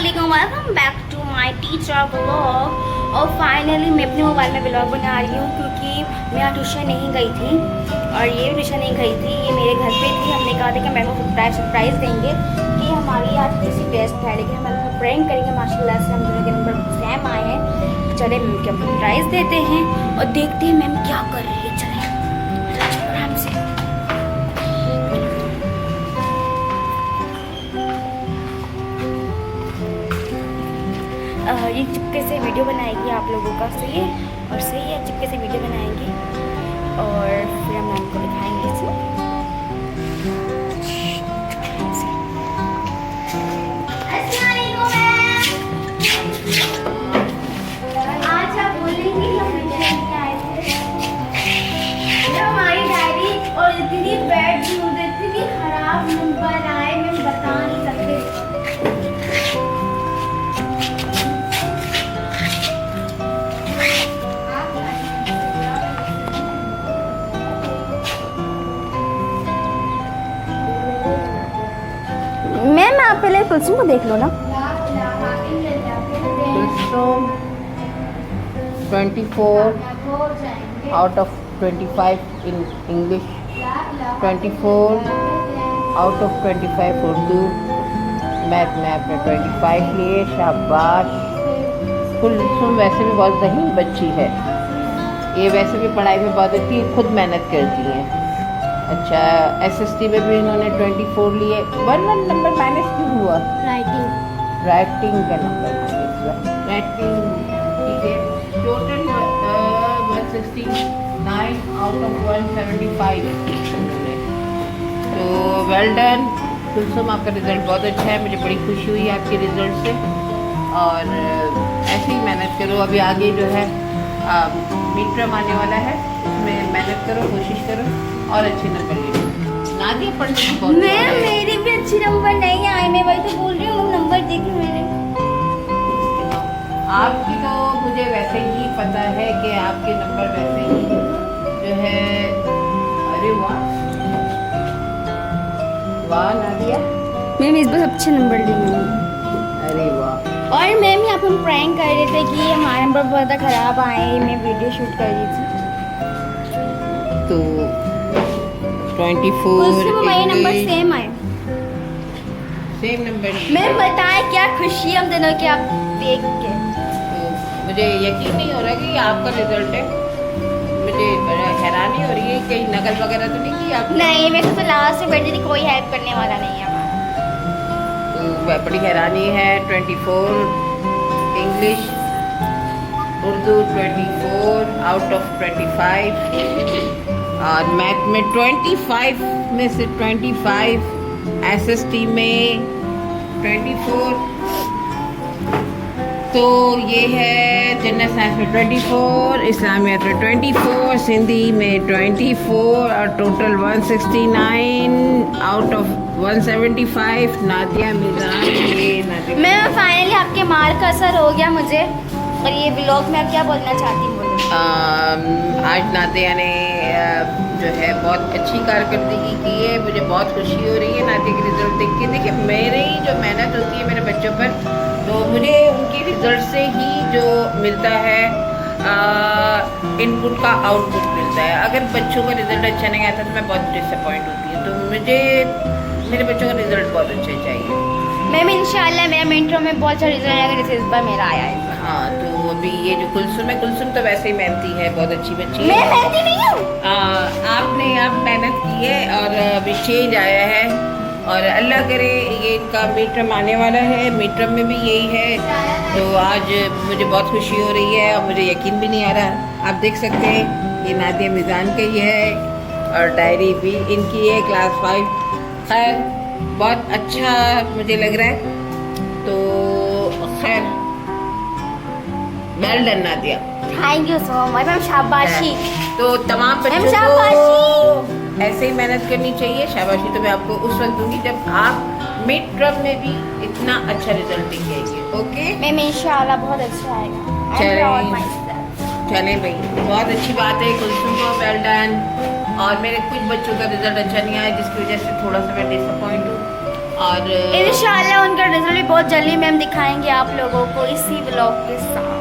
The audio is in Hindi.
अस्सलामुअलैकुम, welcome back to my teacher vlog. और फाइनली मैं अपने मोबाइल में व्लॉग बना रही हूँ क्योंकि मैं आज ट्यूशन नहीं गई थी और ये भी ट्यूशन नहीं गई थी, ये मेरे घर पे थी। हमने कहा था कि मैम को सरप्राइज़ देंगे कि हमारी आज किसी टेस्ट है, लेकिन हम लोग प्रैंक करेंगे। माशाल्लाह से हम दोनों के नंबर सेम आए हैं। चले मैम को सरप्राइज़ देते हैं और देखते हैं मैम क्या कर रही है। चले आराम से। ये चुपके से वीडियो बनाएगी आप लोगों का, सही है और सही है, चुपके से वीडियो बनाएंगे और फिर हम आपको दिखाएंगे इसमें। आज आप बोलेंगे हम लेके आए थे हमारी डायरी और इतनी बैड न्यूज़, इतनी खराब नंबर आए, मैं बता नहीं सकते। मैम आप पहले कुलसुम को देख लो ना। 24 out of 25 in English, 24 out of 25 Urdu, math में आपने 25 लिए, शाबाश। कुलसुम वैसे भी बहुत सही बच्ची है, ये वैसे भी पढ़ाई में बहुत अच्छी, खुद मेहनत करती हैं। अच्छा, एसएसटी में भी इन्होंने 24 लिए। 1 नंबर माइनस क्यों हुआ? राइटिंग का नंबर माइनस, राइटिंग ठीक है। Total 169 out of 175। तो वेल डन कुलसुम, आपका रिज़ल्ट बहुत अच्छा है, मुझे बड़ी खुशी हुई आपके रिज़ल्ट से। और ऐसे ही मेहनत करो, अभी आगे जो है मिड टर्म आने वाला है, उसमें मेहनत करो, कोशिश करो और अच्छे नंबर ले। नादिया पढ़ने की बहुत मैम मेरे भी अच्छे नंबर नहीं आए, मैं वही तो बोल रही हूँ, नंबर देखिए मेरे। आपकी तो मुझे वैसे ही पता है कि आपके नंबर वैसे ही जो है। अरे वाह वाह नादिया, मैम इस बार अच्छे नंबर लिए। अरे वाह। और मैम यहाँ पे हम प्रैंक कर रहे थे कि हमारे नंबर बहुत ज़्यादा ख़राब आए, मैं वीडियो शूट कर रही थी। तो 24 हमारे नंबर सेम आए, सेम नंबर। मैम बताएं क्या खुशी हम दोनों की आप देख के। तो मुझे यकीन नहीं हो रहा कि आपका रिजल्ट है, मुझे हैरानी हो रही है। कहीं नकल वगैरह तो नहीं की आपने? नहीं, मैं तो लास्ट में बैठी थी, कोई हेल्प करने वाला नहीं है हमारा। तो बड़ी हैरानी है। 24 इंग्लिश, उर्दू 24 आउट ऑफ 25 और मैथ में 25 में से 25, एसएसटी में 24। तो ये है जनरल साइंस में 24, इस्लामियत में 24, सिंधी में 24 और टोटल 169 आउट ऑफ 175। नादिया मिजान, ये नादिया। मैम फाइनली आपके मार्क का असर हो गया मुझे, और ये ब्लॉग में आप क्या बोलना चाहती हूँ? आज नादिया ने जो है बहुत अच्छी कारकर्दगी की है, मुझे बहुत खुशी हो रही है नादिया के रिजल्ट देख के। देखिए मेरी जो मेहनत होती है मेरे बच्चों पर, तो मुझे उनके रिजल्ट से ही जो मिलता है इनपुट का आउटपुट मिलता है। अगर बच्चों का रिजल्ट अच्छा नहीं आता तो मैं बहुत डिसअपॉइंट होती हूँ। तो मुझे मेरे बच्चों का रिजल्ट बहुत अच्छा चाहिए। मैम इंशाल्लाह मेरा मिनटों में बहुत अच्छा रिजल्ट आएगा जैसे इस बार मेरा आया है। हाँ, तो अभी ये जो कुलसुम है, कुलसुम तो वैसे ही मेहनती है, बहुत अच्छी बच्ची है। मैं मेहनती नहीं हूँ। आप मेहनत की है और अभी चेंज आया है और अल्लाह करे ये इनका मिड टर्म आने वाला है, मिड टर्म में भी यही है। तो आज मुझे बहुत खुशी हो रही है और मुझे यकीन भी नहीं आ रहा। आप देख सकते हैं ये नादिया मिजान का ही है और डायरी भी इनकी है, क्लास 5। खैर बहुत अच्छा मुझे लग रहा है। तो खैर well done Nadia, thank you so much ma'am, शाबाशी। तो तमाम बच्चों को ऐसे ही मेहनत करनी चाहिए। शाबाशी तो मैं आपको उस वक्त दूंगी जब आप मिड टर्म में भी इतना अच्छा रिजल्ट लेके आएंगे। ओके मैम इंशाल्लाह बहुत अच्छा आएगा। चले भाई, बहुत अच्छी बात है। कुलसुम को वेल डन। और मेरे कुछ बच्चों का रिजल्ट अच्छा नहीं आया जिसकी वजह से थोड़ा सा मैं डिसअपॉइंट हूँ। और इंशाल्लाह उनका रिजल्ट भी बहुत जल्दी मैम दिखाएंगे आप लोगों को इसी ब्लॉग के साथ।